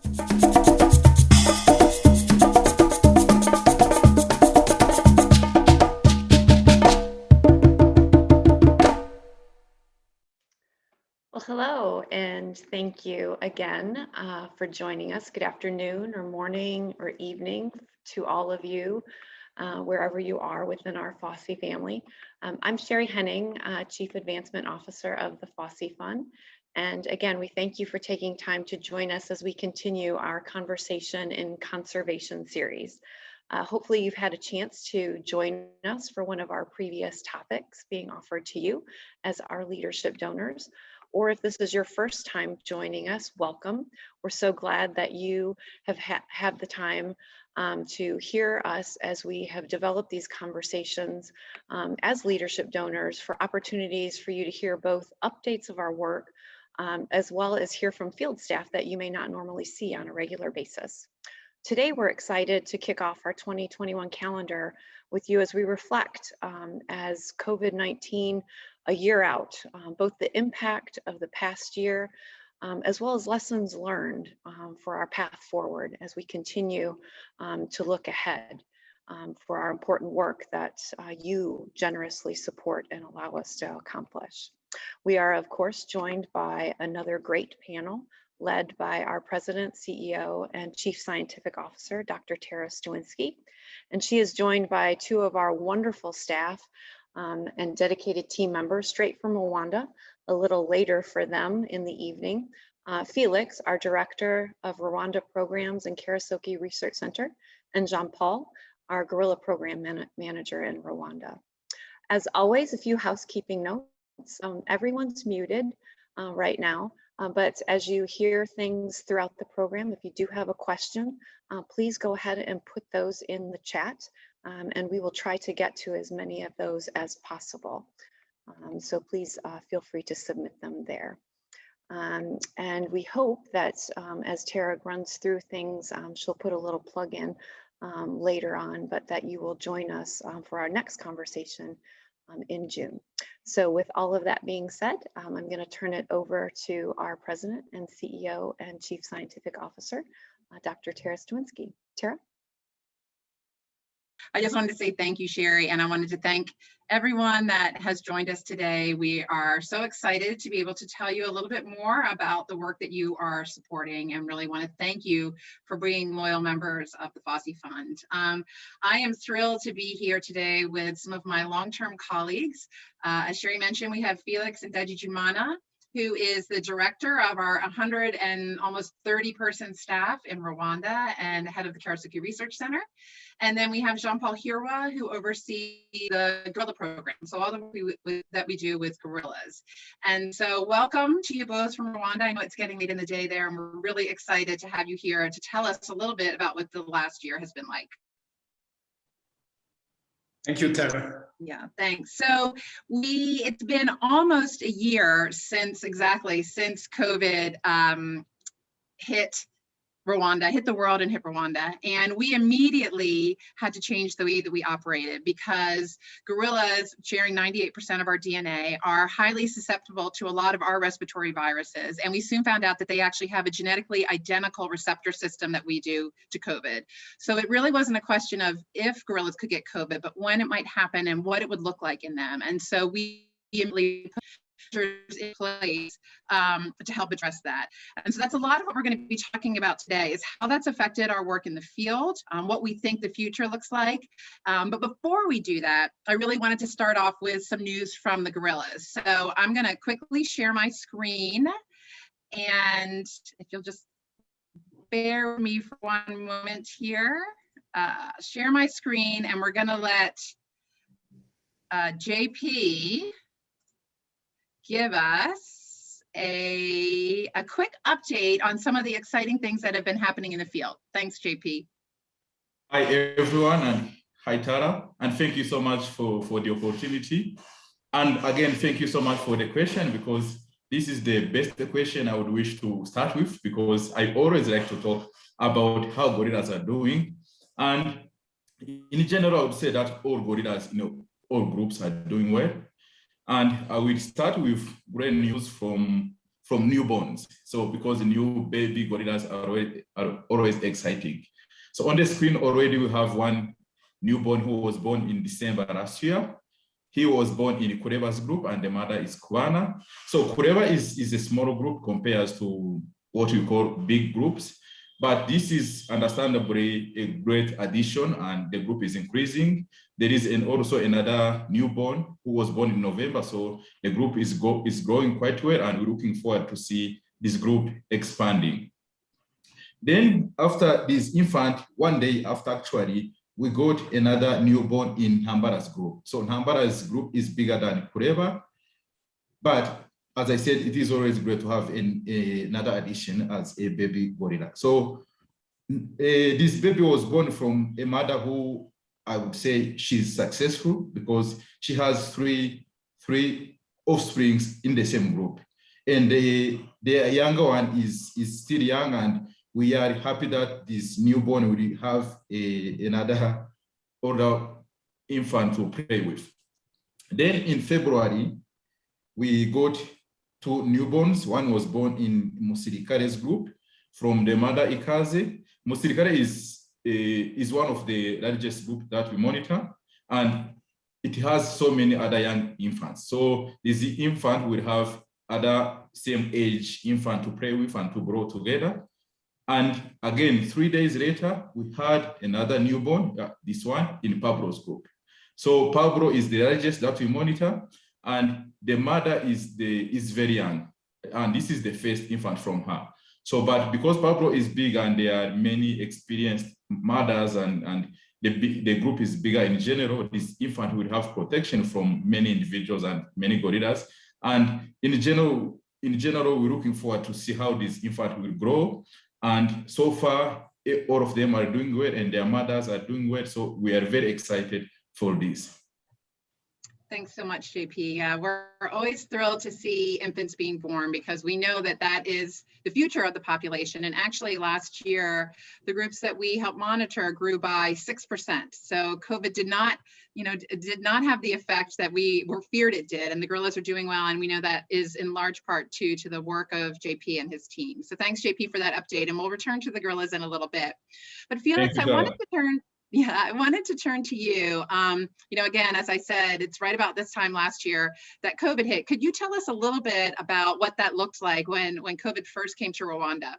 Well, hello, and thank you again for joining us. Good afternoon or morning or evening to all of you, wherever you are within our FOSSI family. I'm Sherry Henning, Chief Advancement Officer of the FOSSI Fund. And again, we thank you for taking time to join us as we continue our Conversation in Conservation series. Hopefully you've had a chance to join us for one of our previous topics being offered to you as our leadership donors. Or if this is your first time joining us, welcome. We're so glad that you have had the time to hear us as we have developed these conversations as leadership donors for opportunities for you to hear both updates of our work as well as hear from field staff that you may not normally see on a regular basis. Today, we're excited to kick off our 2021 calendar with you as we reflect as COVID-19 a year out, both the impact of the past year as well as lessons learned for our path forward as we continue to look ahead for our important work that you generously support and allow us to accomplish. We are, of course, joined by another great panel led by our President, CEO, and Chief Scientific Officer, Dr. Tara Stawinski. And she is joined by two of our wonderful staff and dedicated team members straight from Rwanda, a little later for them in the evening. Felix, our Director of Rwanda Programs and Karasoke Research Center, and Jean-Paul, our Guerrilla Program Manager in Rwanda. As always, a few housekeeping notes. Everyone's muted right now. But as you hear things throughout the program, if you do have a question, please go ahead and put those in the chat, and we will try to get to as many of those as possible. So please feel free to submit them there. And we hope that as Tara runs through things, she'll put a little plug in later on, but that you will join us for our next conversation in June. So with all of that being said, I'm going to turn it over to our President and CEO and Chief Scientific Officer, Dr. Tara Stawinski. Tara? I just wanted to say thank you, Sherry, and I wanted to thank everyone that has joined us today. We are so excited to be able to tell you a little bit more about the work that you are supporting, and really want to thank you for being loyal members of the FOSSI Fund. I am thrilled to be here today with some of my long-term colleagues. As Sherry mentioned, we have Felix Ndagijimana, who is the director of our 100 and almost 30-person staff in Rwanda and head of the Karasoke Research Center. And then we have Jean-Paul Hirwa, who oversees the Guerrilla program, so all that we do with gorillas. And so welcome to you both from Rwanda. I know it's getting late in the day there, and we're really excited to have you here to tell us a little bit about what the last year has been like. Thank you, Tara. Yeah, thanks. So it's been almost a year since COVID hit Rwanda, hit the world and hit Rwanda. And we immediately had to change the way that we operated, because gorillas, sharing 98% of our DNA, are highly susceptible to a lot of our respiratory viruses. And we soon found out that they actually have a genetically identical receptor system that we do to COVID. So it really wasn't a question of if gorillas could get COVID, but when it might happen and what it would look like in them. And so we immediately put measures in place to help address that. And so that's a lot of what we're going to be talking about today, is how that's affected our work in the field, what we think the future looks like. But before we do that, I really wanted to start off with some news from the gorillas. So I'm going to quickly share my screen, and if you'll just bear with me for one moment here, share my screen, and we're going to let JP give us a quick update on some of the exciting things that have been happening in the field. Thanks, JP. Hi, everyone, and hi, Tara, and thank you so much for the opportunity. And again, thank you so much for the question, because this is the best question I would wish to start with, because I always like to talk about how gorillas are doing. And in general, I would say that all gorillas, all groups are doing well. And I will start with great news from from newborns. So because the new baby gorillas are always exciting. So on the screen already we have one newborn who was born in December last year. He was born in Kureba's group and the mother is Kwana. So Kureba is a small group compared to what we call big groups, but this is understandably a great addition and the group is increasing. There is also another newborn who was born in November. So the group is growing quite well and we're looking forward to see this group expanding. Then after this infant, one day after actually, we got another newborn in Hambara's group. So Hambara's group is bigger than Kureba, but as I said, it is always great to have another addition as a baby gorilla. So this baby was born from a mother who I would say she's successful because she has three offsprings in the same group. And the younger one is still young, and we are happy that this newborn will have another older infant to play with. Then in February, we got two newborns. One was born in Musirikare's group from the mother Ikaze. Musirikare is one of the largest groups that we monitor, and it has so many other young infants. So this infant will have other same age infant to play with and to grow together. And again, 3 days later, we had another newborn, this one in Pablo's group. So Pablo is the largest that we monitor, and the mother is very young, and this is the first infant from her. So, but because Pablo is big and there are many experienced mothers and the group is bigger in general, this infant will have protection from many individuals and many gorillas. And in general, we're looking forward to see how this infant will grow. And so far, all of them are doing well and their mothers are doing well. So we are very excited for this. Thanks so much, JP. We're always thrilled to see infants being born because we know that that is the future of the population. And actually last year, the groups that we helped monitor grew by 6%. So COVID did not have the effect that we were feared it did. And the gorillas are doing well. And we know that is in large part to the work of JP and his team. So thanks, JP, for that update. And we'll return to the gorillas in a little bit. But Felix, I wanted to turn to you. Again, as I said, it's right about this time last year that COVID hit. Could you tell us a little bit about what that looked like when COVID first came to Rwanda?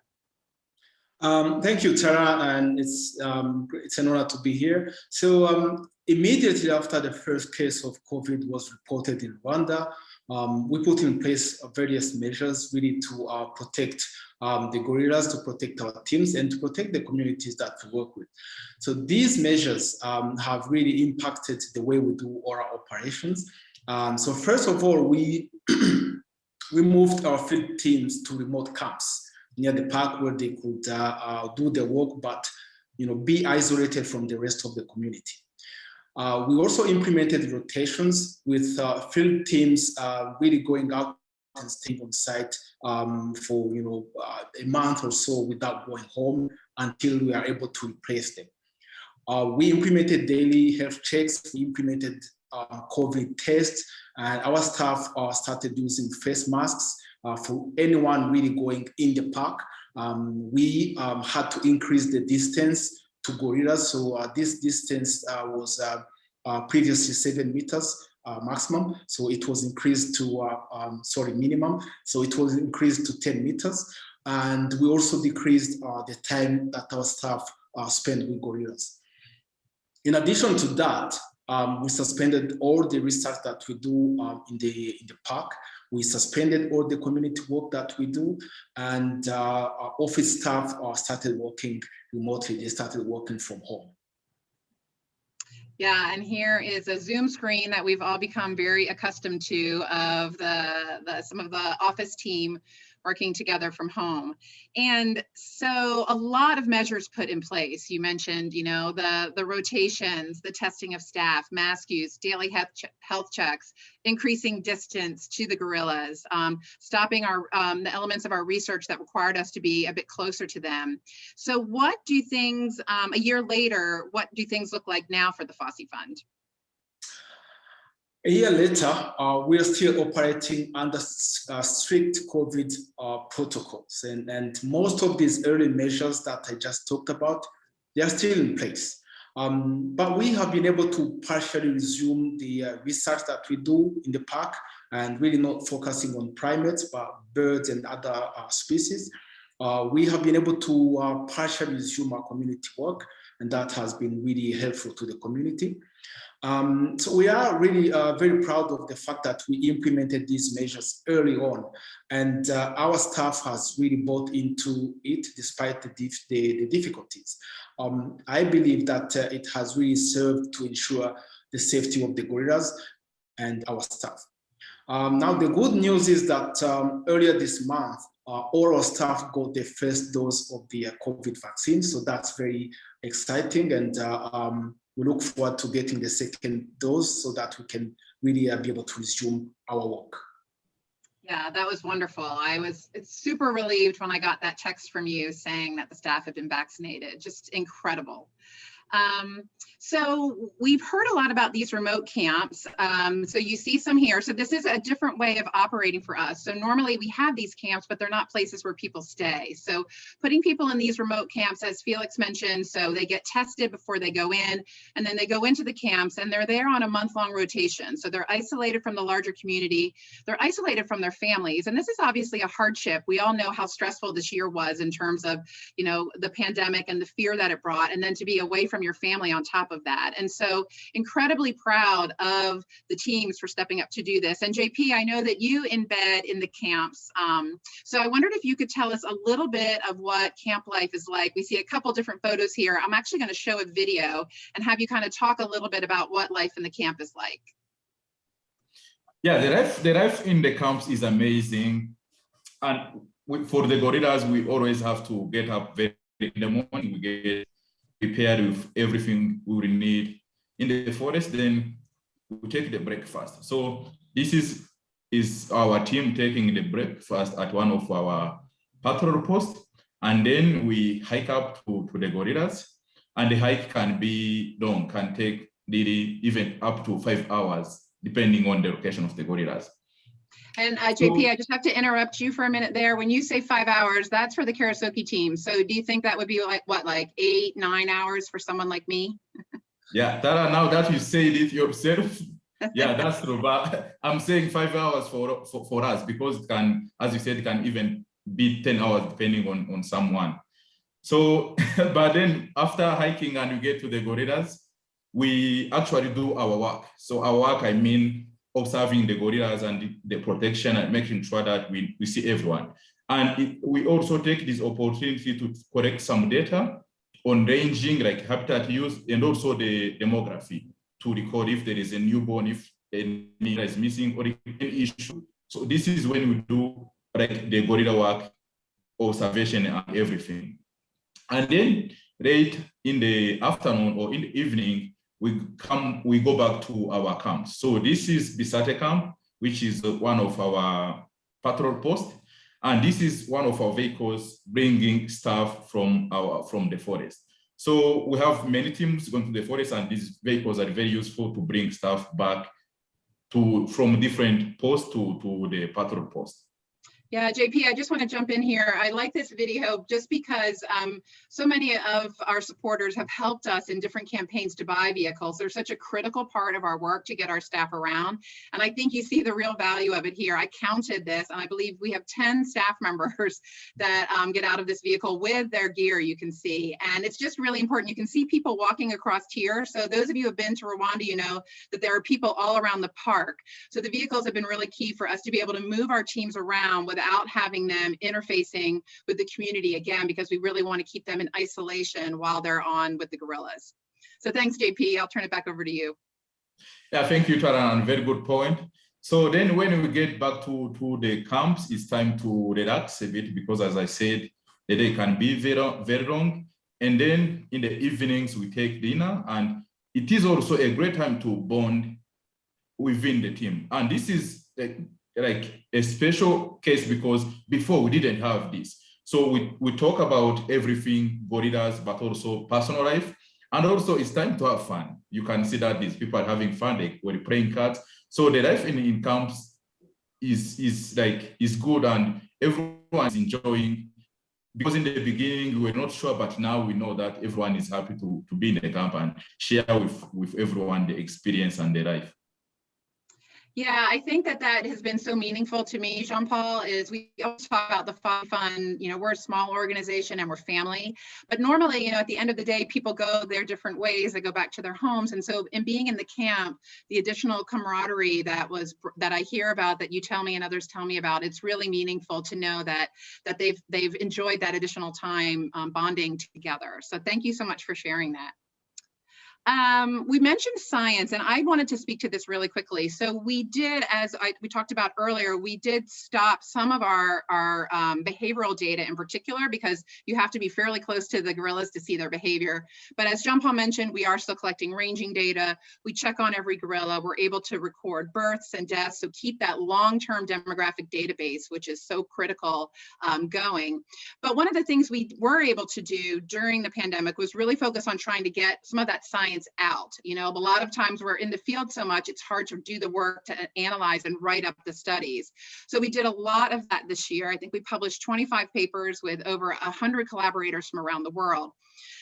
Thank you, Tara, and it's an honor to be here. So immediately after the first case of COVID was reported in Rwanda, we put in place various measures really to protect the gorillas, to protect our teams, and to protect the communities that we work with. So these measures have really impacted the way we do our operations. So first of all, we moved our field teams to remote camps near the park where they could do their work, but be isolated from the rest of the community. We also implemented rotations with field teams really going out and staying on site for a month or so without going home until we are able to replace them. We implemented daily health checks. We implemented COVID tests, and our staff started using face masks for anyone really going in the park. We had to increase the distance to gorillas. So this distance was previously 7 meters maximum. So it was increased to, minimum. So it was increased to 10 meters. And we also decreased the time that our staff spent with gorillas. In addition to that, we suspended all the research that we do in the park. We suspended all the community work that we do, and our office staff started working remotely. They started working from home. Yeah, and here is a Zoom screen that we've all become very accustomed to of some of the office team working together from home. And so a lot of measures put in place. You mentioned, the rotations, the testing of staff, mask use, daily health checks, increasing distance to the gorillas, stopping the elements of our research that required us to be a bit closer to them. So what do things, a year later, what do things look like now for the FOSSI Fund? A year later, we are still operating under strict COVID protocols. And most of these early measures that I just talked about, they are still in place. But we have been able to partially resume the research that we do in the park, and really not focusing on primates, but birds and other species. We have been able to partially resume our community work, and that has been really helpful to the community. So we are really very proud of the fact that we implemented these measures early on, and our staff has really bought into it despite the difficulties. I believe that it has really served to ensure the safety of the gorillas and our staff. Now, the good news is that earlier this month, all our staff got the first dose of the COVID vaccine, so that's very exciting, and we look forward to getting the second dose so that we can really be able to resume our work. Yeah, that was wonderful. It's super relieved when I got that text from you saying that the staff had been vaccinated. Just incredible. So we've heard a lot about these remote camps. So you see some here. So this is a different way of operating for us. So normally we have these camps, but they're not places where people stay. So putting people in these remote camps, as Felix mentioned, so they get tested before they go in, and then they go into the camps, and they're there on a month-long rotation. So they're isolated from the larger community. They're isolated from their families. And this is obviously a hardship. We all know how stressful this year was in terms of, you know, the pandemic and the fear that it brought, and then to be away from your family on top of that. And so incredibly proud of the teams for stepping up to do this. And JP, I know that you embed in the camps. So I wondered if you could tell us a little bit of what camp life is like. We see a couple different photos here. I'm actually going to show a video and have you kind of talk a little bit about what life in the camp is like. Yeah, the life in the camps is amazing. And for the gorillas, we always have to get up very in the morning. We get prepared with everything we will need in the forest, then we take the breakfast. So this is our team taking the breakfast at one of our patrol posts, and then we hike up to the gorillas, and the hike can be long, can take really even up to 5 hours, depending on the location of the gorillas. And JP, I just have to interrupt you for a minute there. When you say 5 hours, that's for the Karasoki team. So do you think that would be like, what, like 8, 9 hours for someone like me? Yeah, Tara, now that you say it yourself, yeah, that's true. But I'm saying 5 hours for us, because it can, as you said, it can even be 10 hours depending on someone. So, but then after hiking and we get to the gorillas, we actually do our work. So our work, I mean, observing the gorillas and the protection and making sure that we see everyone. And we also take this opportunity to collect some data on ranging, like habitat use, and also the demography, to record if there is a newborn, if any is missing, or any issue. So this is when we do like the gorilla work, observation and everything. And then late in the afternoon or in the evening, we go back to our camps. So this is Bisate camp, which is one of our patrol posts. And this is one of our vehicles bringing staff from the forest. So we have many teams going to the forest, and these vehicles are very useful to bring staff back from different posts to the patrol post. Yeah, JP, I just want to jump in here. I like this video just because so many of our supporters have helped us in different campaigns to buy vehicles. They're such a critical part of our work to get our staff around. And I think you see the real value of it here. I counted this, and I believe we have 10 staff members that get out of this vehicle with their gear, you can see. And it's just really important. You can see people walking across here. So those of you who have been to Rwanda, you know that there are people all around the park. So the vehicles have been really key for us to be able to move our teams around without having them interfacing with the community again, because we really want to keep them in isolation while they're on with the gorillas. So thanks, JP. I'll turn it back over to you. Yeah, thank you, Tara, and very good point. So then when we get back to the camps, it's time to relax a bit, because as I said, the day can be very, very long. And then in the evenings, we take dinner, and it is also a great time to bond within the team. And this is like a special case, because before we didn't have this. So we talk about everything gorillas, but also personal life. And also it's time to have fun. You can see that these people are having fun, like when playing cards. So the life in camps is good, and everyone is enjoying, because in the beginning we were not sure, but now we know that everyone is happy to be in the camp and share with everyone the experience and the life. Yeah, I think that has been so meaningful to me, Jean-Paul, is we always talk about the fun, we're a small organization and we're family, but normally, at the end of the day, people go their different ways, they go back to their homes. And so in being in the camp, the additional camaraderie that I hear about, that you tell me and others tell me about, it's really meaningful to know that they've enjoyed that additional time bonding together. So thank you so much for sharing that. We mentioned science, and I wanted to speak to this really quickly. So we did, we talked about earlier, we did stop some of our behavioral data in particular, because you have to be fairly close to the gorillas to see their behavior. But as Jean-Paul mentioned, we are still collecting ranging data. We check on every gorilla. We're able to record births and deaths, so keep that long-term demographic database, which is so critical, going. But one of the things we were able to do during the pandemic was really focus on trying to get some of that science out. A lot of times we're in the field so much, it's hard to do the work to analyze and write up the studies. So we did a lot of that this year. I think we published 25 papers with over 100 collaborators from around the world.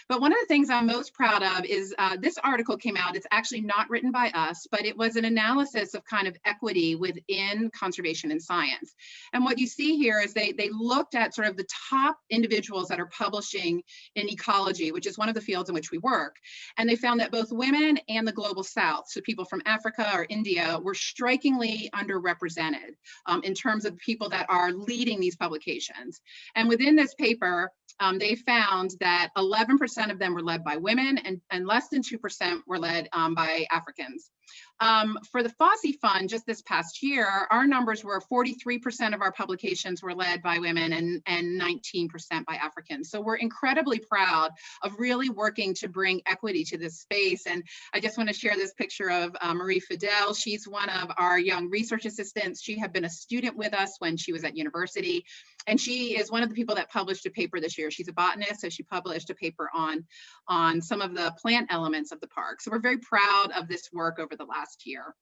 But one of the things I'm most proud of is this article came out. It's actually not written by us, but it was an analysis of kind of equity within conservation and science. And what you see here is they looked at sort of the top individuals that are publishing in ecology, which is one of the fields in which we work. And they found that both women and the global south, so people from Africa or India, were strikingly underrepresented in terms of people that are leading these publications. And within this paper, they found that 11% of them were led by women, and less than 2% were led by Africans. For the FOSSI Fund, just this past year, our numbers were 43% of our publications were led by women and 19% by Africans. So we're incredibly proud of really working to bring equity to this space. And I just want to share this picture of Marie Fidel. She's one of our young research assistants. She had been a student with us when she was at university. And she is one of the people that published a paper this year. She's a botanist, so she published a paper on some of the plant elements of the park. So we're very proud of this work over the last year.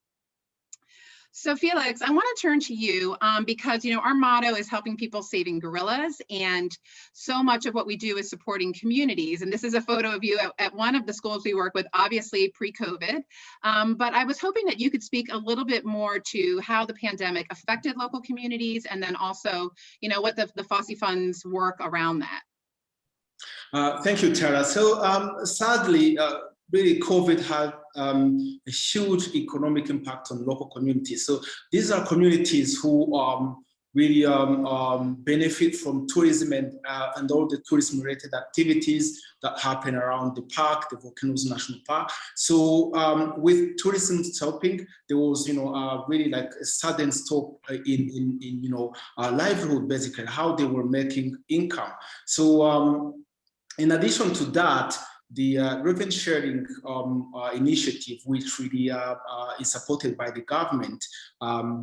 So Felix, I want to turn to you because our motto is helping people, saving gorillas, and so much of what we do is supporting communities. And this is a photo of you at one of the schools we work with, obviously pre-COVID. But I was hoping that you could speak a little bit more to how the pandemic affected local communities, and then also, what the FOSSI Fund's work around that. Thank you, Tara. So sadly, really COVID had a huge economic impact on local communities. So these are communities who really benefit from tourism and all the tourism-related activities that happen around the park, the Volcanoes National Park. So with tourism stopping, there was, really like a sudden stop in livelihood, basically, how they were making income. So in addition to that, the revenue sharing initiative, which really is supported by the government,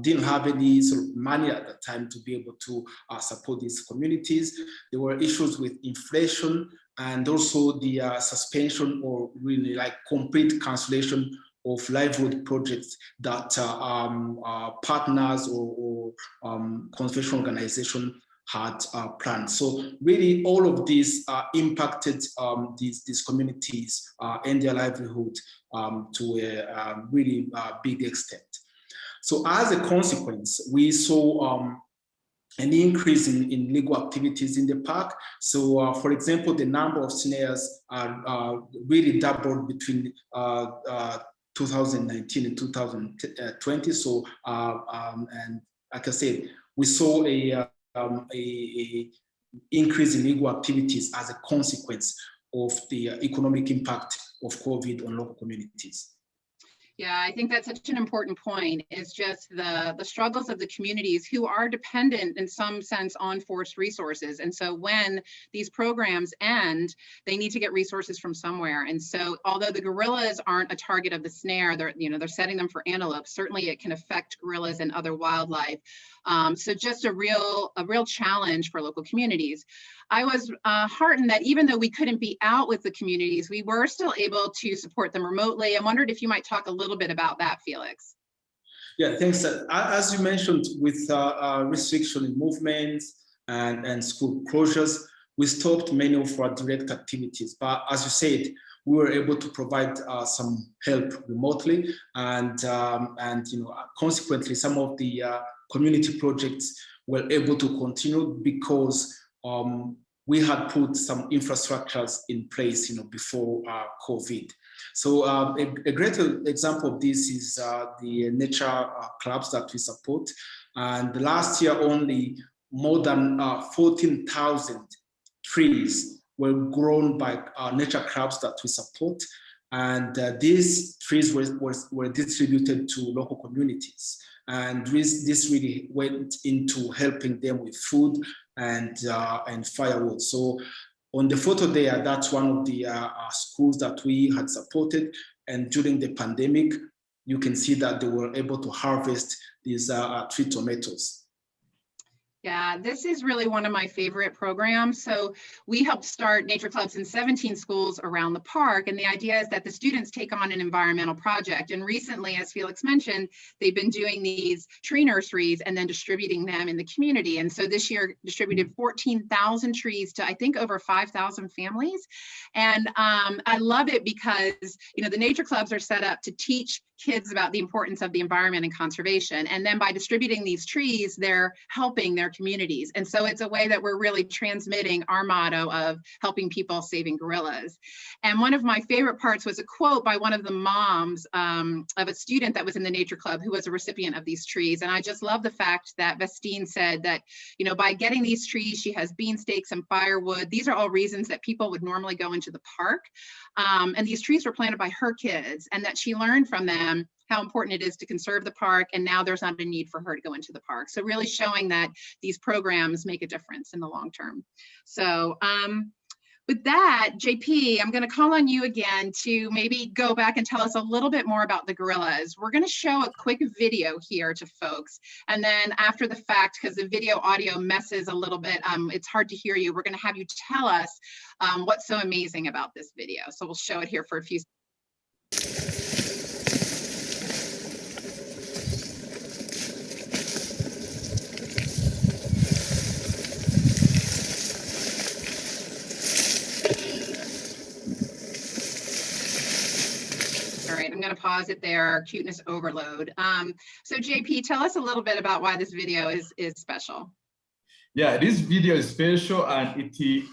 didn't have any sort of money at the time to be able to support these communities. There were issues with inflation, and also the suspension or really like complete cancellation of livelihood projects that partners or conservation organizations had planned. So really all of these impacted these communities and their livelihood to a really big extent. So as a consequence, we saw an increase in legal activities in the park. So for example, the number of snares really doubled between 2019 and 2020. So and like I said, we saw a increase in legal activities as a consequence of the economic impact of COVID on local communities. Yeah, I think that's such an important point, is just the struggles of the communities who are dependent in some sense on forest resources. And so when these programs end, they need to get resources from somewhere. And so although the gorillas aren't a target of the snare, they're setting them for antelope, certainly it can affect gorillas and other wildlife. So just a real challenge for local communities. I was heartened that even though we couldn't be out with the communities, we were still able to support them remotely. I wondered if you might talk a little bit about that, Felix. Yeah, thanks. As you mentioned, with restriction in movements and school closures, we stopped many of our direct activities. But as you said, we were able to provide some help remotely, and consequently, some of the community projects were able to continue because we had put some infrastructures in place, before COVID. So a great example of this is the nature clubs that we support. And last year, only more than 14,000 trees were grown by nature clubs that we support. And these trees were distributed to local communities. And this really went into helping them with food and firewood. So on the photo there, that's one of the schools that we had supported. And during the pandemic, you can see that they were able to harvest these tree tomatoes. Yeah, this is really one of my favorite programs. So we helped start nature clubs in 17 schools around the park. And the idea is that the students take on an environmental project. And recently, as Felix mentioned, they've been doing these tree nurseries and then distributing them in the community. And so this year distributed 14,000 trees to, I think, over 5,000 families. And I love it because, the nature clubs are set up to teach kids about the importance of the environment and conservation. And then by distributing these trees, they're helping their communities. And so it's a way that we're really transmitting our motto of helping people, saving gorillas. And one of my favorite parts was a quote by one of the moms of a student that was in the nature club who was a recipient of these trees. And I just love the fact that Vestine said that, by getting these trees, she has beansteaks and firewood. These are all reasons that people would normally go into the park. And these trees were planted by her kids, and that she learned from them how important it is to conserve the park. And now there's not a need for her to go into the park. So really showing that these programs make a difference in the long term. So with that, JP, I'm going to call on you again to maybe go back and tell us a little bit more about the gorillas. We're going to show a quick video here to folks. And then after the fact, because the video audio messes a little bit, it's hard to hear you. We're going to have you tell us what's so amazing about this video. So we'll show it here for a few seconds. I'm going to pause it there, cuteness overload. So JP, tell us a little bit about why this video is special. Yeah, this video is special, and it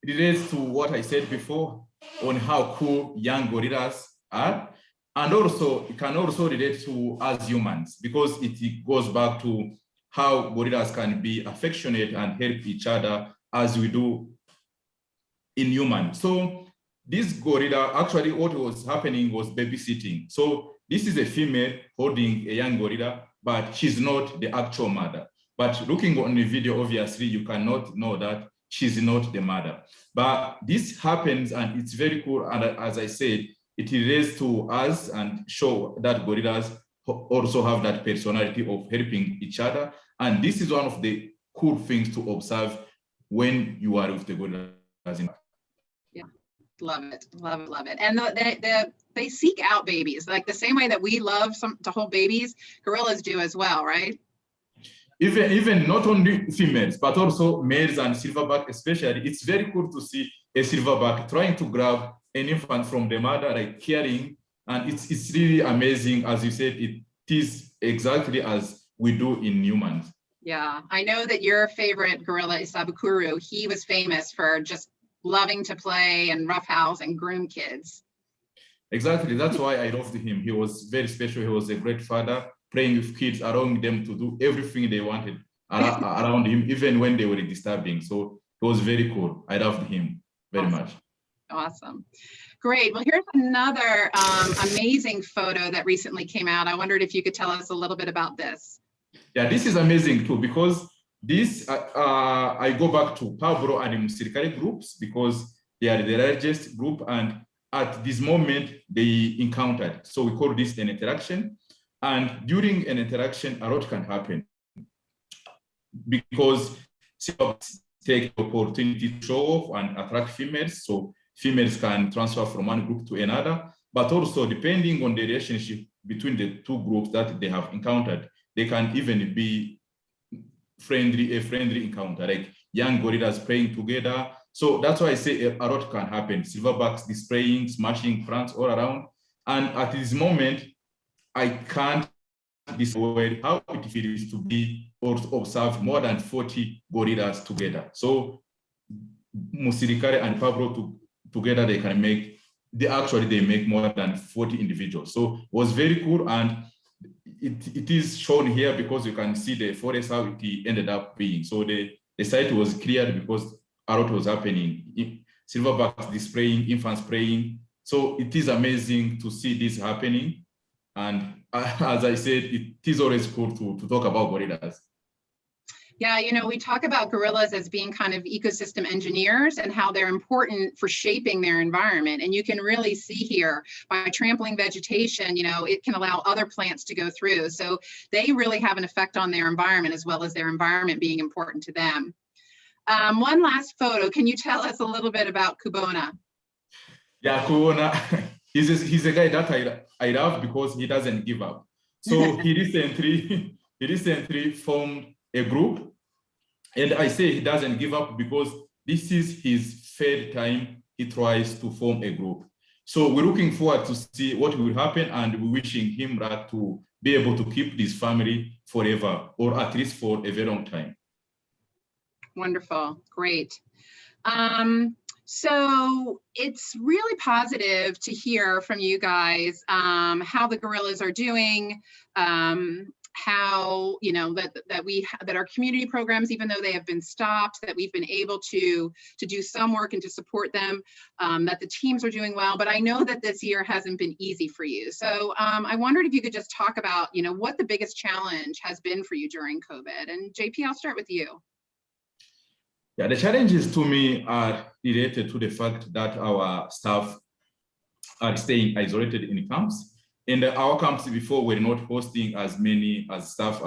relates to what I said before on how cool young gorillas are. And also, it can also relate to us humans, because it goes back to how gorillas can be affectionate and help each other as we do in humans. So this gorilla, actually what was happening was babysitting. So this is a female holding a young gorilla, but she's not the actual mother. But looking on the video, obviously, you cannot know that she's not the mother. But this happens, and it's very cool. And as I said, it relates to us and show that gorillas also have that personality of helping each other. And this is one of the cool things to observe when you are with the gorillas. Yeah. Love it, love it, love it. And they seek out babies, like the same way that we love to hold babies, gorillas do as well, right? Even not only females, but also males and silverback especially. It's very cool to see a silverback trying to grab an infant from the mother, like caring. And it's really amazing. As you said, it is exactly as we do in humans. Yeah, I know that your favorite gorilla is Sabukuru. He was famous for just loving to play and roughhouse and groom kids. Exactly, that's why I loved him. He was very special. He was a great father, playing with kids, allowing them to do everything they wanted around him, even when they were disturbing. So it was very cool. I loved him very much. Awesome. Great. Well, here's another amazing photo that recently came out. I wondered if you could tell us a little bit about this. Yeah, this is amazing too, because this, I go back to Pablo and Musirikari groups, because they are the largest group, and at this moment they encountered. So we call this an interaction. And during an interaction, a lot can happen. because silverbacks take the opportunity to show off and attract females, so females can transfer from one group to another, but also depending on the relationship between the two groups that they have encountered, they can even be a friendly encounter, like young gorillas playing together. So that's why I say a lot can happen. Silverbacks displaying, smashing plants all around. And at this moment, I can't decide how it feels to be or to observe more than 40 gorillas together. So Musirikare and Pablo together, they can make, they make more than 40 individuals. So it was very cool, and it is shown here because you can see the forest, how it ended up being. So the site was cleared because a lot was happening. Silverbacks displaying, infants praying. So it is amazing to see this happening. And as I said, it is always cool to talk about gorillas. Yeah, you know, we talk about gorillas as being kind of ecosystem engineers and how they're important for shaping their environment. And you can really see here by trampling vegetation, you know, it can allow other plants to go through. So they really have an effect on their environment as well as their environment being important to them. One last photo. Can you tell us a little bit about Kubona? Yeah, Kubona, he's a guy that I love because he doesn't give up. So he recently formed a group, and I say he doesn't give up because this is his third time he tries to form a group. So we're looking forward to see what will happen, and we're wishing him that to be able to keep this family forever, or at least for a very long time. Wonderful, great. So it's really positive to hear from you guys how the gorillas are doing, how, you know, that our community programs, even though they have been stopped, that we've been able to do some work and to support them, that the teams are doing well. But I know that this year hasn't been easy for you. So I wondered if you could just talk about, you know, what the biggest challenge has been for you during COVID. And JP, I'll start with you. Yeah, the challenges to me are related to the fact that our staff are staying isolated in camps. And our camps before were not hosting as many as staff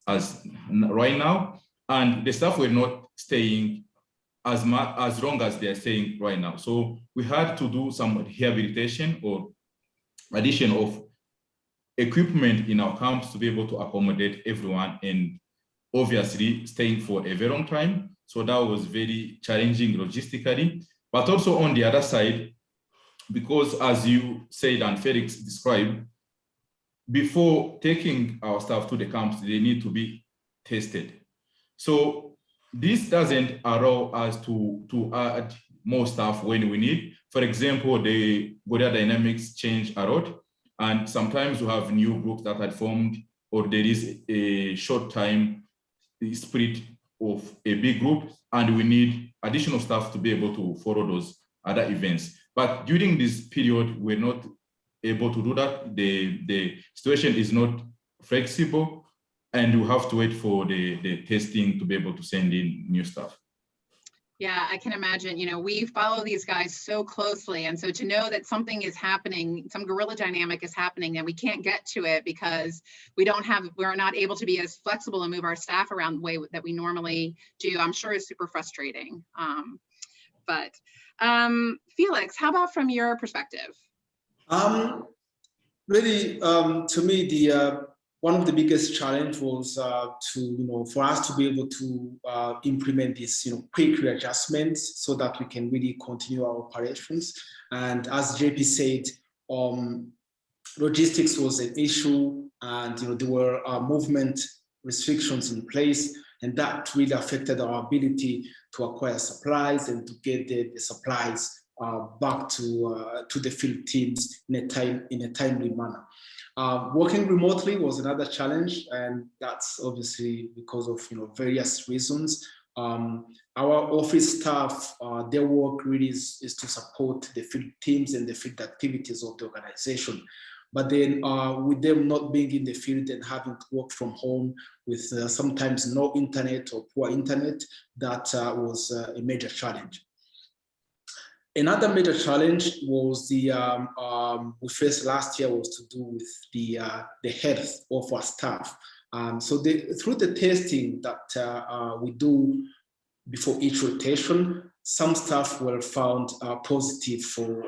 as right now. And the staff were not staying as long as they are staying right now. So we had to do some rehabilitation or addition of equipment in our camps to be able to accommodate everyone, and obviously staying for a very long time. So that was very challenging logistically, but also on the other side, because as you said and Felix described, before taking our staff to the camps, they need to be tested. So this doesn't allow us to add more staff when we need. For example, the gorilla dynamics change a lot, and sometimes we have new groups that had formed, or there is a short time split of a big group, and we need additional staff to be able to follow those other events. But during this period, we're not able to do that. The situation is not flexible, and we have to wait for the testing to be able to send in new staff. Yeah, I can imagine, you know, we follow these guys so closely. And so to know that something is happening, some gorilla dynamic is happening, and we can't get to it because we're not able to be as flexible and move our staff around the way that we normally do, I'm sure is super frustrating. Felix, how about from your perspective? Really, to me, one of the biggest challenge was for us to be able to implement this, quick readjustments so that we can really continue our operations. And as JP said, logistics was an issue, and there were movement restrictions in place, and that really affected our ability to acquire supplies and to get the supplies back to the field teams in a timely manner. Working remotely was another challenge, and that's obviously because of various reasons. Our office staff, their work really is to support the field teams and the field activities of the organization. But then with them not being in the field and having to work from home with sometimes no internet or poor internet, that was a major challenge. Another major challenge was we faced last year was to do with the health of our staff. So through the testing that we do before each rotation, some staff were found positive for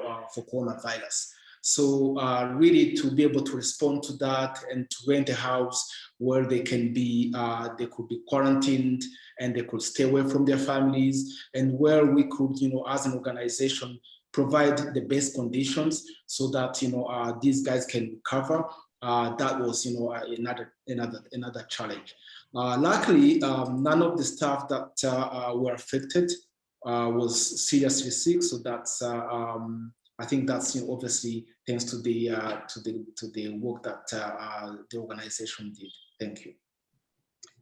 coronavirus. So really to be able to respond to that and to rent a house where they could be quarantined and they could stay away from their families, and where we could, as an organization, provide the best conditions so that these guys can recover. That was another challenge. Luckily, none of the staff that were affected was seriously sick. So that's I think that's obviously thanks to the work that the organization did. Thank you.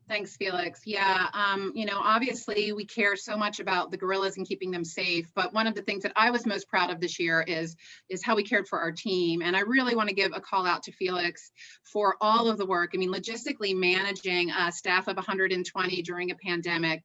Thanks, Felix. Yeah, obviously we care so much about the gorillas and keeping them safe, but one of the things that I was most proud of this year is how we cared for our team. And I really want to give a call out to Felix for all of the work. I mean, logistically managing a staff of 120 during a pandemic,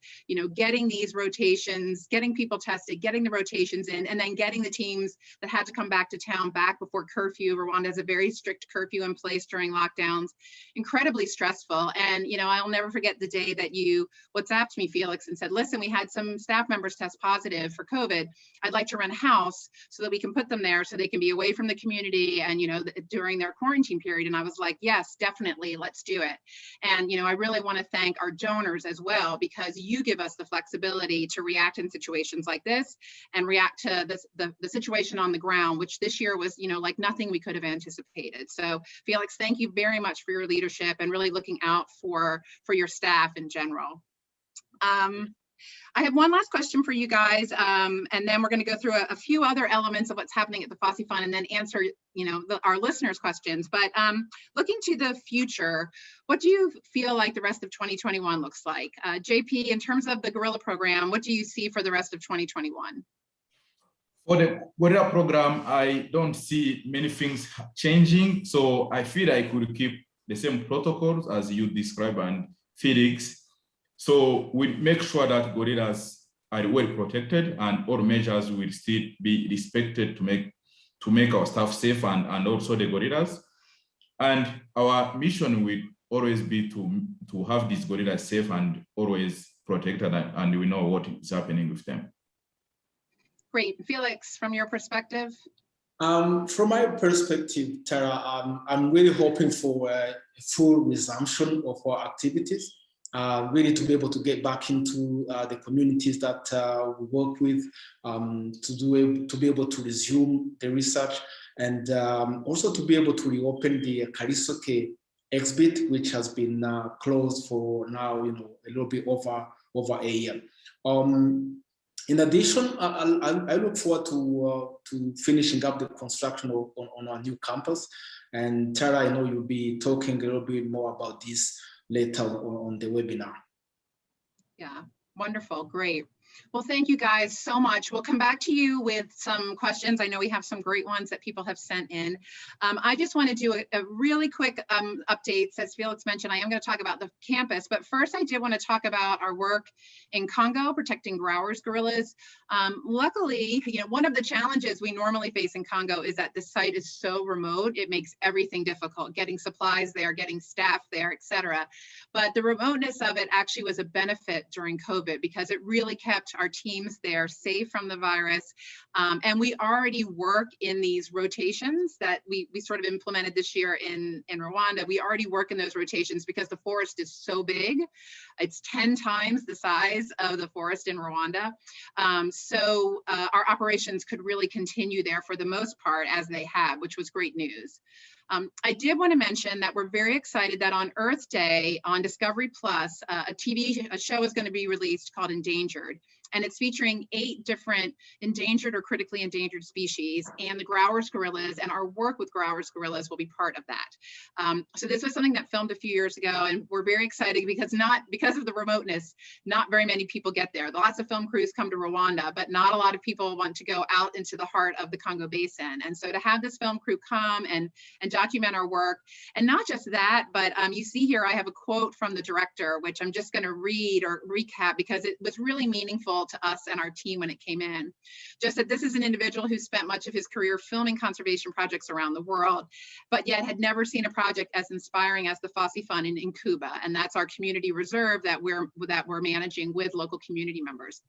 getting these rotations, getting people tested, getting the rotations in, and then getting the teams that had to come back to town back before curfew. Rwanda has a very strict curfew in place during lockdowns, incredibly stressful. And, I'll never forget the day that you WhatsApped me, Felix, and said, listen, we had some staff members test positive for COVID. I'd like to rent a house so that we can put them there so they can be away from the community and, during their quarantine period. And I was like, yes, definitely, let's do it. And, I really want to thank our donors as well, because you give us the flexibility to react in situations like this and react to the situation on the ground, which this year was, like nothing we could have anticipated. So Felix, thank you very much for your leadership and really looking out for your staff in general. I have one last question for you guys, and then we're going to go through a few other elements of what's happening at the FOSSI Fund and then answer, our listeners' questions. But looking to the future, what do you feel like the rest of 2021 looks like? JP, in terms of the Guerrilla program, what do you see for the rest of 2021? For the Guerrilla program, I don't see many things changing. So I feel I could keep the same protocols as you described and Felix. So we make sure that gorillas are well protected and all measures will still be respected to make our staff safe and also the gorillas. And our mission will always be to have these gorillas safe and always protected, and we know what is happening with them. Great. Felix, from your perspective? From my perspective, Tara, I'm really hoping for a full resumption of our activities, really to be able to get back into the communities that we work with, to be able to resume the research, and also to be able to reopen the Karisoke exhibit, which has been closed for now, a little bit over a year. In addition, I look forward to finishing up the construction on our new campus. And Tara, I know you'll be talking a little bit more about this later on the webinar. Yeah, wonderful, great. Well, thank you guys so much. We'll come back to you with some questions. I know we have some great ones that people have sent in. I just want to do a really quick update. As Felix mentioned, I am going to talk about the campus, but first I did want to talk about our work in Congo, protecting Growers gorillas. Luckily, one of the challenges we normally face in Congo is that the site is so remote, it makes everything difficult, getting supplies there, getting staff there, etc. But the remoteness of it actually was a benefit during COVID because it really kept our teams there safe from the virus. And we already work in these rotations that we sort of implemented this year in Rwanda. We already work in those rotations because the forest is so big. It's 10 times the size of the forest in Rwanda. So our operations could really continue there for the most part as they have, which was great news. I did want to mention that we're very excited that on Earth Day on Discovery Plus, a show is going to be released called Endangered. And it's featuring 8 different endangered or critically endangered species, and the Growers gorillas and our work with Growers gorillas will be part of that. So this was something that filmed a few years ago, and we're very excited because of the remoteness, not very many people get there. Lots of film crews come to Rwanda, but not a lot of people want to go out into the heart of the Congo Basin. And so to have this film crew come and document our work, and not just that, but you see here I have a quote from the director, which I'm just going to read or recap because it was really meaningful meaningful to us and our team when it came in. Just that this is an individual who spent much of his career filming conservation projects around the world, but yet had never seen a project as inspiring as the Fosse Fund in Cuba. And that's our community reserve that we're managing with local community members.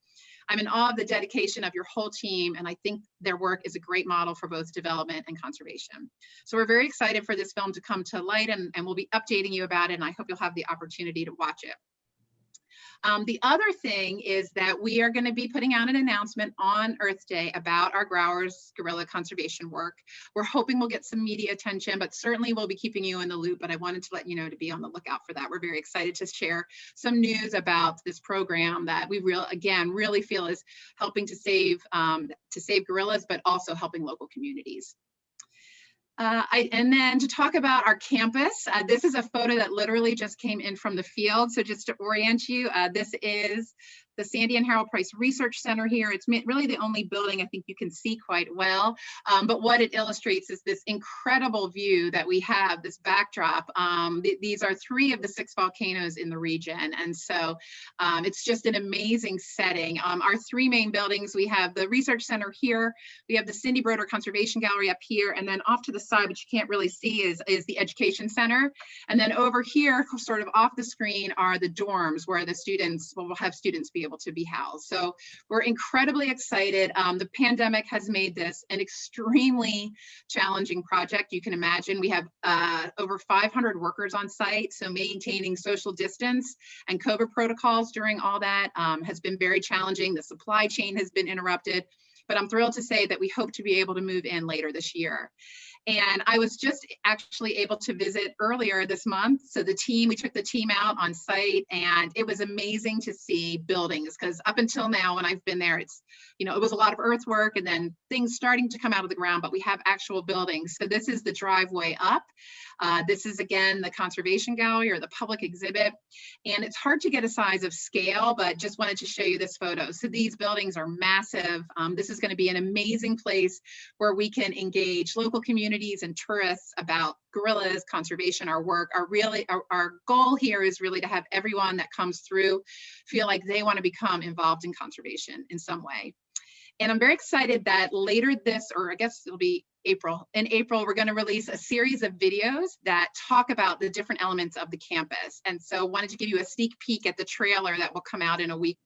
I'm in awe of the dedication of your whole team, and I think their work is a great model for both development and conservation. So we're very excited for this film to come to light, and we'll be updating you about it, and I hope you'll have the opportunity to watch it. The other thing is that we are going to be putting out an announcement on Earth Day about our growers' guerrilla conservation work. We're hoping we'll get some media attention, but certainly we'll be keeping you in the loop. But I wanted to let you know to be on the lookout for that. We're very excited to share some news about this program that we really feel is helping to save gorillas, but also helping local communities. And then to talk about our campus, this is a photo that literally just came in from the field. So just to orient you, this is the Sandy and Harold Price Research Center here. It's really the only building I think you can see quite well. But what it illustrates is this incredible view that we have, this backdrop. These are 3 of the 6 volcanoes in the region. And so it's just an amazing setting. Our 3 main buildings, we have the Research Center here, we have the Cindy Broder Conservation Gallery up here, and then off to the side, which you can't really see, is the Education Center. And then over here, sort of off the screen, are the dorms where the students, we'll have students be able to be housed. So we're incredibly excited. The pandemic has made this an extremely challenging project. You can imagine we have over 500 workers on site, so maintaining social distance and COVID protocols during all that has been very challenging. The supply chain has been interrupted, but I'm thrilled to say that we hope to be able to move in later this year. And I was just actually able to visit earlier this month. So we took the team out on site, and it was amazing to see buildings, because up until now, when I've been there, it's, it was a lot of earthwork and then things starting to come out of the ground, but we have actual buildings. So this is the driveway up. This is, again, the Conservation Gallery, or the public exhibit. And it's hard to get a size of scale, but just wanted to show you this photo. So these buildings are massive. This is going to be an amazing place where we can engage local communities and tourists about gorillas, conservation, our work. Our goal here is really to have everyone that comes through feel like they want to become involved in conservation in some way. And I'm very excited that later this, or I guess it'll be April, in April, we're going to release a series of videos that talk about the different elements of the campus. And so wanted to give you a sneak peek at the trailer that will come out in a week.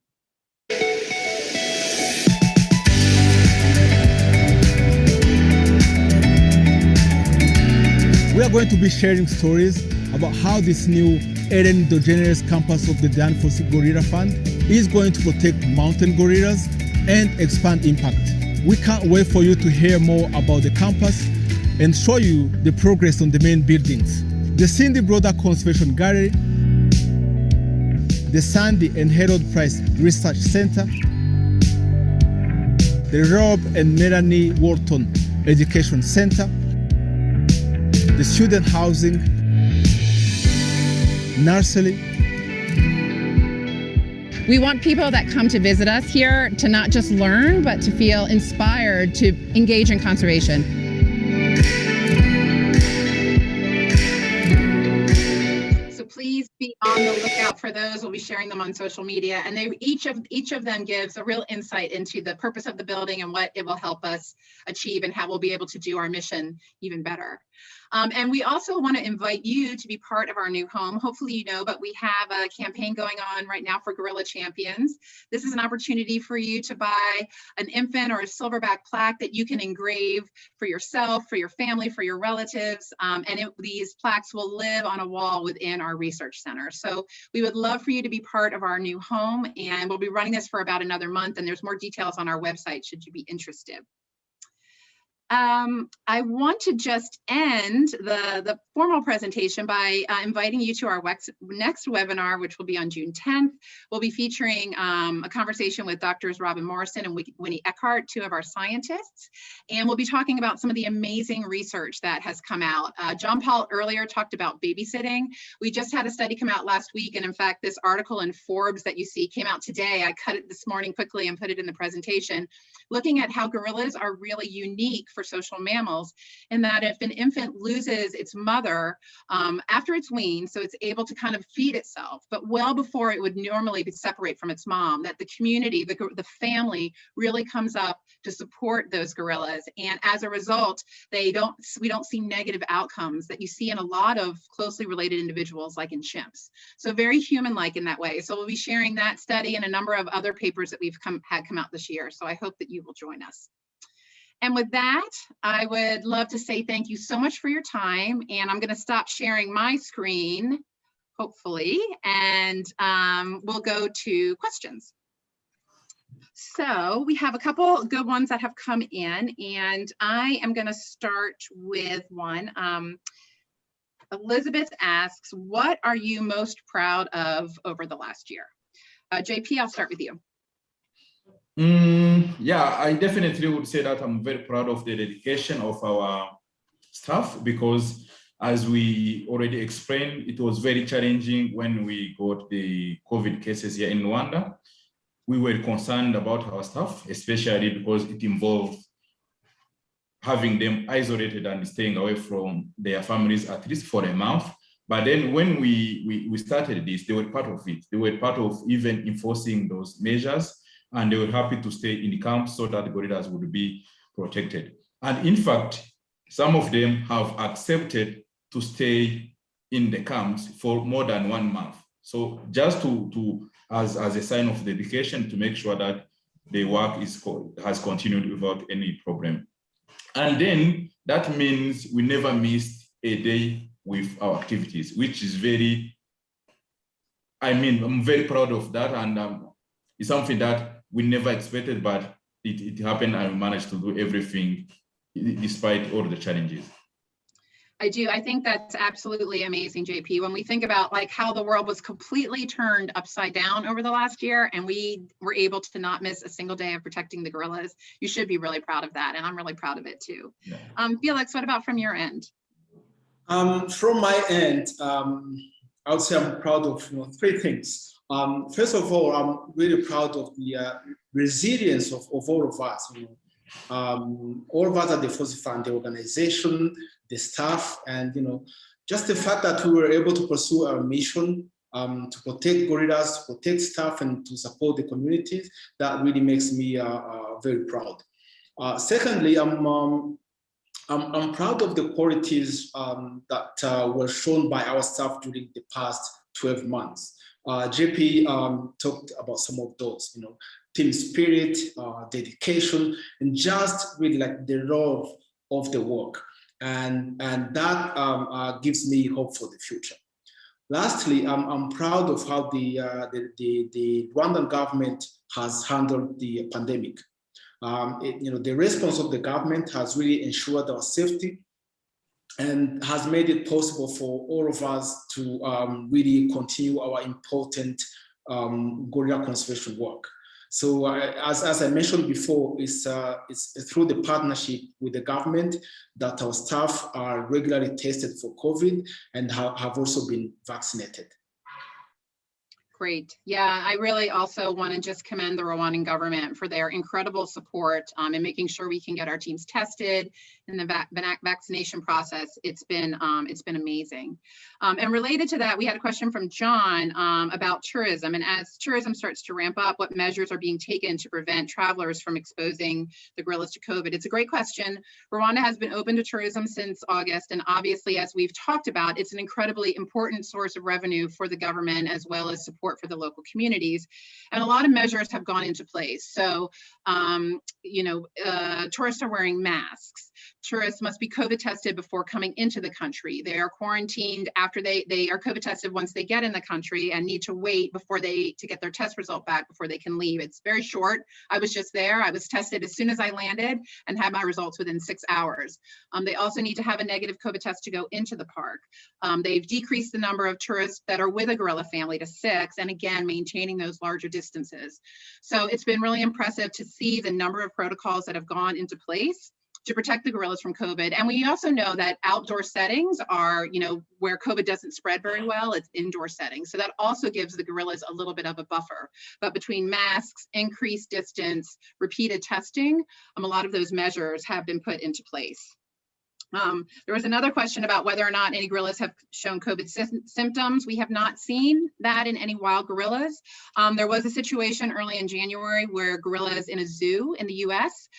We are going to be sharing stories about how this new Endangered campus of the Danfoss Gorilla Fund is going to protect mountain gorillas and expand impact. We can't wait for you to hear more about the campus and show you the progress on the main buildings. The Cindy Broder Conservation Gallery, the Sandy and Harold Price Research Center, the Rob and Melanie Wharton Education Center, the student housing, nursery. We want people that come to visit us here to not just learn, but to feel inspired to engage in conservation. So please be on the lookout for those. We'll be sharing them on social media, and each of them gives a real insight into the purpose of the building and what it will help us achieve and how we'll be able to do our mission even better. And we also want to invite you to be part of our new home. Hopefully you know, but we have a campaign going on right now for Guerrilla Champions. This is an opportunity for you to buy an infant or a silverback plaque that you can engrave for yourself, for your family, for your relatives. These plaques will live on a wall within our research center. So we would love for you to be part of our new home, and we'll be running this for about another month, and there's more details on our website should you be interested. I want to just end the formal presentation by inviting you to our next webinar, which will be on June 10th. We'll be featuring a conversation with Drs. Robin Morrison and Winnie Eckhart, 2 of our scientists, and we'll be talking about some of the amazing research that has come out. John Paul earlier talked about babysitting. We just had a study come out last week, and in fact, this article in Forbes that you see came out today. I cut it this morning quickly and put it in the presentation, looking at how gorillas are really unique for for social mammals, in that if an infant loses its mother after it's weaned, so it's able to kind of feed itself, but well before it would normally be separate from its mom, that the community, the family really comes up to support those gorillas. And as a result, we don't see negative outcomes that you see in a lot of closely related individuals like in chimps. So very human-like in that way. So we'll be sharing that study and a number of other papers that we've had come out this year. So I hope that you will join us. And with that, I would love to say thank you so much for your time. And I'm going to stop sharing my screen, hopefully, and we'll go to questions. So we have a couple good ones that have come in, and I am going to start with one. Elizabeth asks, what are you most proud of over the last year? JP, I'll start with you. Yeah, I definitely would say that I'm very proud of the dedication of our staff, because as we already explained, it was very challenging when we got the COVID cases here in Rwanda. We were concerned about our staff, especially because it involved having them isolated and staying away from their families at least for a month. But then when we started this, they were part of it. They were part of even enforcing those measures, and they were happy to stay in the camps so that the gorillas would be protected. And in fact, some of them have accepted to stay in the camps for more than 1 month. So just as a sign of dedication to make sure that the work has continued without any problem. And then that means we never missed a day with our activities, which is I'm very proud of that. And it's something that we never expected, but it happened, and we managed to do everything despite all the challenges. I do. I think that's absolutely amazing, JP. When we think about like how the world was completely turned upside down over the last year, and we were able to not miss a single day of protecting the gorillas, you should be really proud of that. And I'm really proud of it too. Yeah. Felix, what about from your end? From my end, I would say I'm proud of 3 things. First of all, I'm really proud of the resilience of all of us. All of us at the Fossil Fund, the organization, the staff, and just the fact that we were able to pursue our mission to protect gorillas, to protect staff, and to support the communities. That really makes me very proud. Secondly, I'm proud of the qualities that were shown by our staff during the past 12 months. JP talked about some of those, team spirit, dedication, and just really like the love of the work. And that gives me hope for the future. Lastly, I'm proud of how the Rwandan government has handled the pandemic. The response of the government has really ensured our safety and has made it possible for all of us to really continue our important gorilla conservation work. So as I mentioned before, it's through the partnership with the government that our staff are regularly tested for COVID and have also been vaccinated. Great. Yeah, I really also want to just commend the Rwandan government for their incredible support in making sure we can get our teams tested in the vaccination process. It's been amazing. And related to that, we had a question from John about tourism. And as tourism starts to ramp up, what measures are being taken to prevent travelers from exposing the gorillas to COVID? It's a great question. Rwanda has been open to tourism since August. And obviously, as we've talked about, it's an incredibly important source of revenue for the government as well as support for the local communities. And a lot of measures have gone into place. So, tourists are wearing masks. Tourists must be COVID tested before coming into the country. They are quarantined after they are COVID tested once they get in the country and need to wait to get their test result back before they can leave. It's very short. I was just there. I was tested as soon as I landed and had my results within 6 hours. They also need to have a negative COVID test to go into the park. They've decreased the number of tourists that are with a gorilla family to 6, and again, maintaining those larger distances. So it's been really impressive to see the number of protocols that have gone into place. to protect the gorillas from COVID. And we also know that outdoor settings are, where COVID doesn't spread very well, it's indoor settings. So that also gives the gorillas a little bit of a buffer. But between masks, increased distance, repeated testing, a lot of those measures have been put into place. There was another question about whether or not any gorillas have shown COVID symptoms. We have not seen that in any wild gorillas. There was a situation early in January where gorillas in a zoo in the US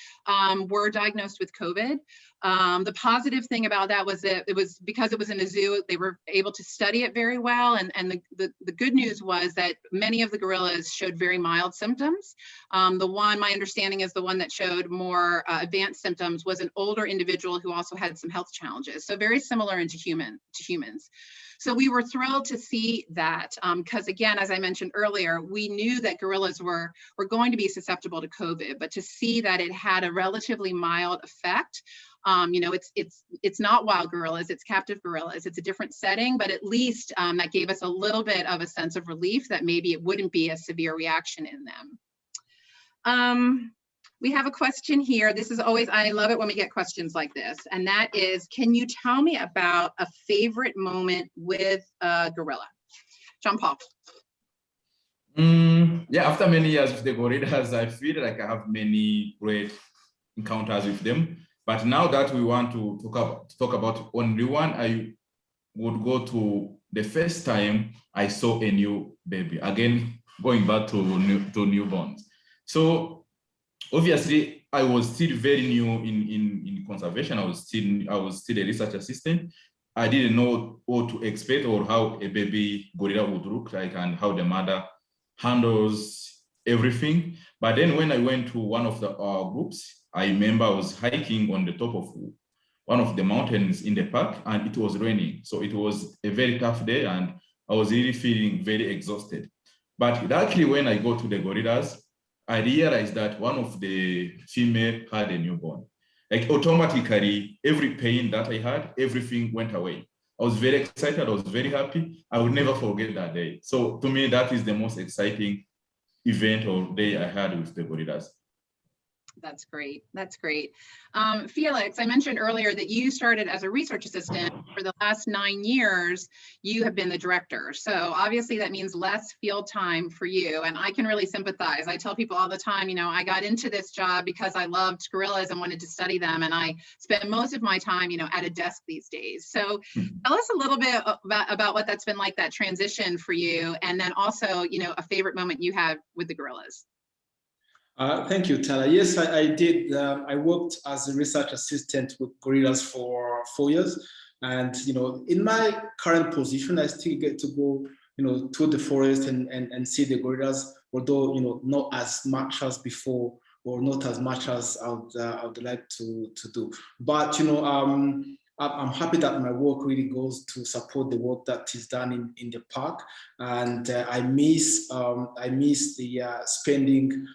were diagnosed with COVID. The positive thing about that was that it was because it was in a zoo, they were able to study it very well. And the good news was that many of the gorillas showed very mild symptoms. My understanding is the one that showed more advanced symptoms was an older individual who also had some health challenges. So very similar to humans. So we were thrilled to see that because again, as I mentioned earlier, we knew that gorillas were going to be susceptible to COVID, but to see that it had a relatively mild effect, it's not wild gorillas, it's captive gorillas. It's a different setting, but at least that gave us a little bit of a sense of relief that maybe it wouldn't be a severe reaction in them. We have a question here. This is always, I love it when we get questions like this. And that is, can you tell me about a favorite moment with a gorilla? John Paul. Yeah, after many years with the gorillas, I feel like I have many great encounters with them. But now that we want to talk about only one, I would go to the first time I saw a new baby. Again, going back to newborns. So obviously, I was still very new in conservation. I was still a research assistant. I didn't know what to expect or how a baby gorilla would look like and how the mother handles everything. But then when I went to one of the groups, I remember I was hiking on the top of one of the mountains in the park and it was raining. So it was a very tough day and I was really feeling very exhausted. But luckily when I go to the gorillas, I realized that one of the female had a newborn. Like automatically, every pain that I had, everything went away. I was very excited, I was very happy. I would never forget that day. So to me, that is the most exciting event or day I had with the gorillas. That's great. That's great. Felix, I mentioned earlier that you started as a research assistant. For the last 9 years, you have been the director. So obviously that means less field time for you. And I can really sympathize. I tell people all the time, I got into this job because I loved gorillas and wanted to study them. And I spend most of my time, at a desk these days. So tell us a little bit about what that's been like, that transition for you. And then also, a favorite moment you had with the gorillas. Thank you, Tara. Yes, I did. I worked as a research assistant with gorillas for 4 years. And, in my current position, I still get to go, to the forest and see the gorillas, although, not as much as before or not as much as I would like to do. But, I'm happy that my work really goes to support the work that is done in the park. And I miss the spending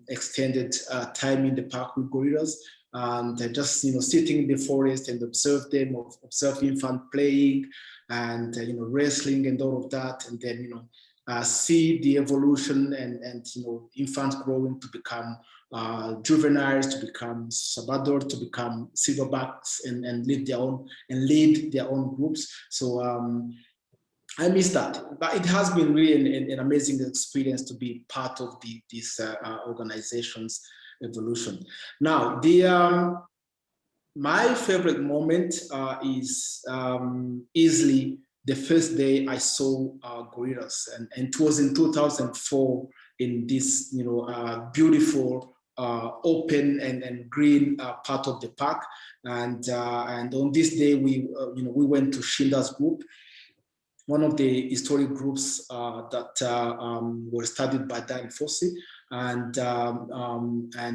extended time in the park with gorillas and just sitting in the forest and observe them, observe infant playing and wrestling and all of that, and then see the evolution and infants growing to become juveniles, to become subadult, to become silverbacks and lead their own groups. So I miss that, but it has been really an amazing experience to be part of this organization's evolution. Now, my favorite moment is easily the first day I saw gorillas, and it was in 2004 in this beautiful open and green part of the park, and on this day we went to Shinda's group, one of the historic groups that were studied by Dan Fossey, and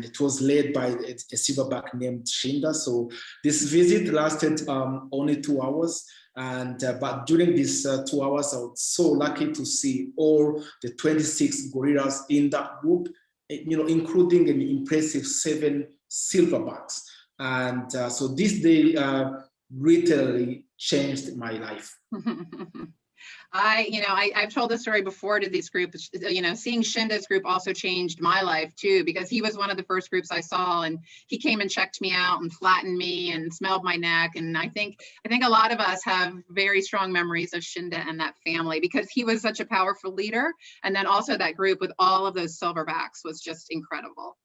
it was led by a silverback named Shinda. So this visit lasted only 2 hours, and but during these 2 hours, I was so lucky to see all the 26 gorillas in that group, including an impressive 7 silverbacks. And so this day literally changed my life. I've told this story before to these groups. Seeing Shinda's group also changed my life too, because he was one of the first groups I saw, and he came and checked me out and flattened me and smelled my neck. And I think a lot of us have very strong memories of Shinda and that family, because he was such a powerful leader. And then also that group with all of those silverbacks was just incredible.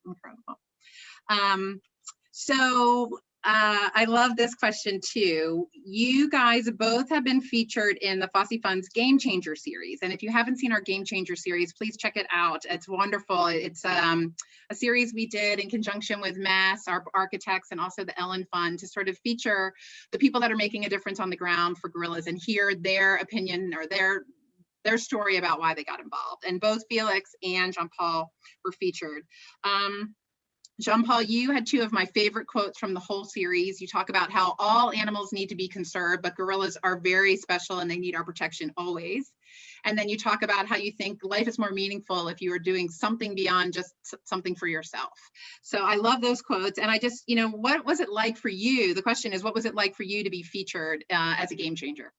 I love this question too. You guys both have been featured in the Fosse Fund's Game Changer series. And if you haven't seen our Game Changer series, please check it out. It's wonderful. It's a series we did in conjunction with Mass, our architects, and also the Ellen Fund to sort of feature the people that are making a difference on the ground for gorillas and hear their opinion or their story about why they got involved. And both Felix and Jean-Paul were featured. Jean-Paul, you had two of my favorite quotes from the whole series. You talk about how all animals need to be conserved, but gorillas are very special and they need our protection always. And then you talk about how you think life is more meaningful if you are doing something beyond just something for yourself. So I love those quotes. And I just, what was it like for you? The question is, what was it like for you to be featured as a game changer?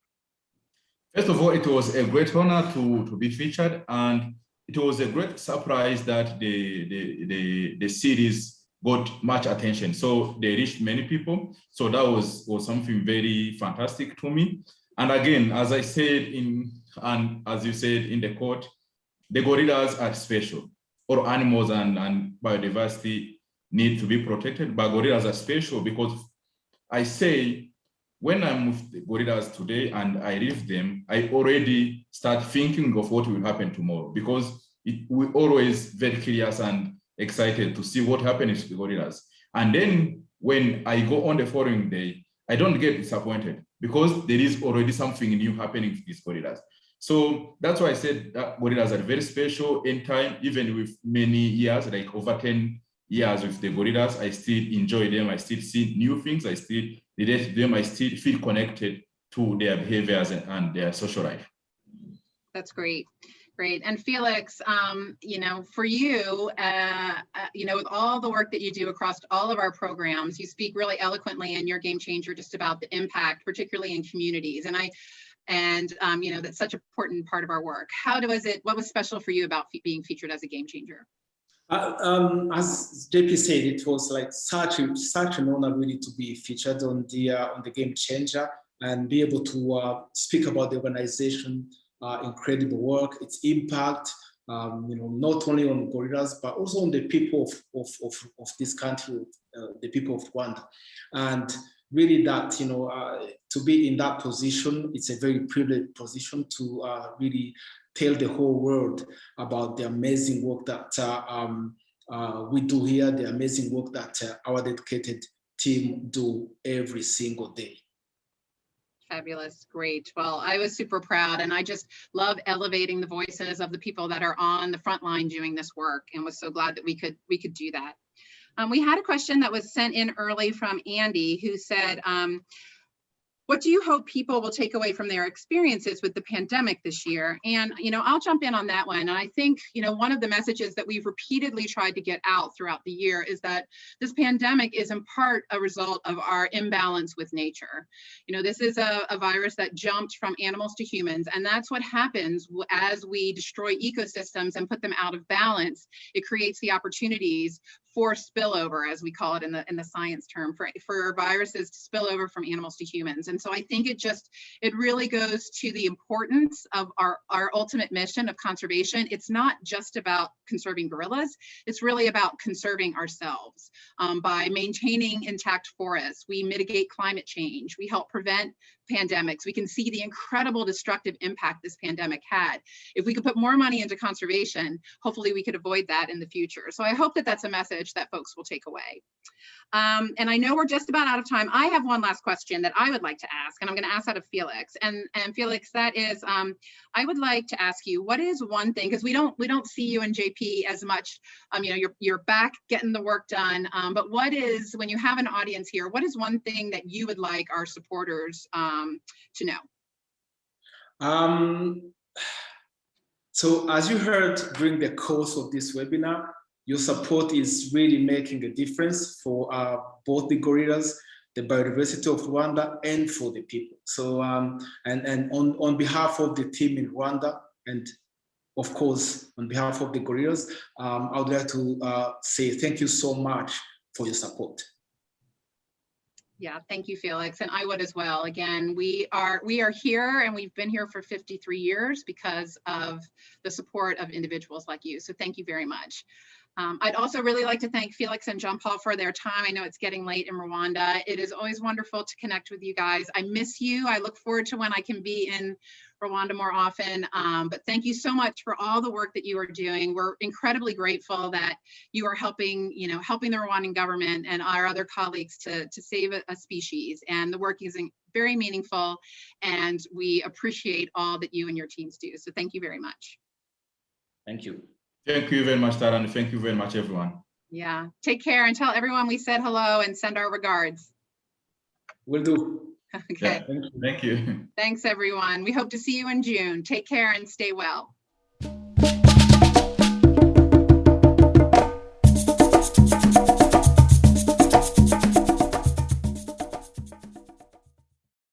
First of all, it was a great honor to be featured, and it was a great surprise that the series got much attention. So they reached many people. So that was something very fantastic to me. And again, as I said and as you said in the quote, the gorillas are special. All animals and biodiversity need to be protected, but gorillas are special because I say, when I'm with the gorillas today and I leave them, I already start thinking of what will happen tomorrow, because we're always very curious and excited to see what happens to the gorillas. And then when I go on the following day, I don't get disappointed because there is already something new happening to these gorillas. So that's why I said that gorillas are very special in time, even with many years, like over 10 years with the gorillas, I still enjoy them. I still see new things. I still relate to them. I still feel connected to their behaviors and their social life. That's great. Great. And Felix, for you, with all the work that you do across all of our programs, you speak really eloquently in your Game Changer just about the impact, particularly in communities. And that's such an important part of our work. What was special for you about being featured as a Game Changer? As JP said, it was like such an honor really to be featured on the Game Changer and be able to speak about the organization. Incredible work, its impact, not only on gorillas, but also on the people of this country, the people of Rwanda. And really that, to be in that position, it's a very privileged position to really tell the whole world about the amazing work that we do here, the amazing work that our dedicated team do every single day. Fabulous. Great. Well, I was super proud, and I just love elevating the voices of the people that are on the front line doing this work, and was so glad that we could do that. We had a question that was sent in early from Andy, who said, what do you hope people will take away from their experiences with the pandemic this year? And, I'll jump in on that one. And I think, one of the messages that we've repeatedly tried to get out throughout the year is that this pandemic is in part a result of our imbalance with nature. This is a virus that jumped from animals to humans. And that's what happens as we destroy ecosystems and put them out of balance. It creates the opportunities for spillover, as we call it in the science term, for viruses to spill over from animals to humans. And so I think it really goes to the importance of our ultimate mission of conservation. It's not just about conserving gorillas, it's really about conserving ourselves. By maintaining intact forests, we mitigate climate change, we help prevent pandemics. We can see the incredible destructive impact this pandemic had. If we could put more money into conservation, hopefully we could avoid that in the future. So I hope that that's a message that folks will take away. And I know we're just about out of time. I have one last question that I would like to ask, and I'm going to ask that of Felix. And Felix, that is, I would like to ask you, what is one thing, because we don't see you and JP as much, you're back getting the work done, but what is, when you have an audience here, what is one thing that you would like our supporters to know? So as you heard during the course of this webinar, your support is really making a difference for both the gorillas the biodiversity of Rwanda and for the people. So, and on behalf of the team in Rwanda, and of course, on behalf of the gorillas, I would like to say thank you so much for your support. Yeah, thank you, Felix, and I would as well. Again, we are here, and we've been here for 53 years because of the support of individuals like you. So thank you very much. I'd also really like to thank Felix and Jean Paul for their time. I know it's getting late in Rwanda. It is always wonderful to connect with you guys. I miss you. I look forward to when I can be in Rwanda more often. But thank you so much for all the work that you are doing. We're incredibly grateful that you are helping, helping the Rwandan government and our other colleagues to save a species. And the work is very meaningful, and we appreciate all that you and your teams do. So thank you very much. Thank you. Thank you very much, Tara, and thank you very much, everyone. Yeah, take care and tell everyone we said hello and send our regards. Will do. Okay. Yeah, thank you. Thanks, everyone. We hope to see you in June. Take care and stay well.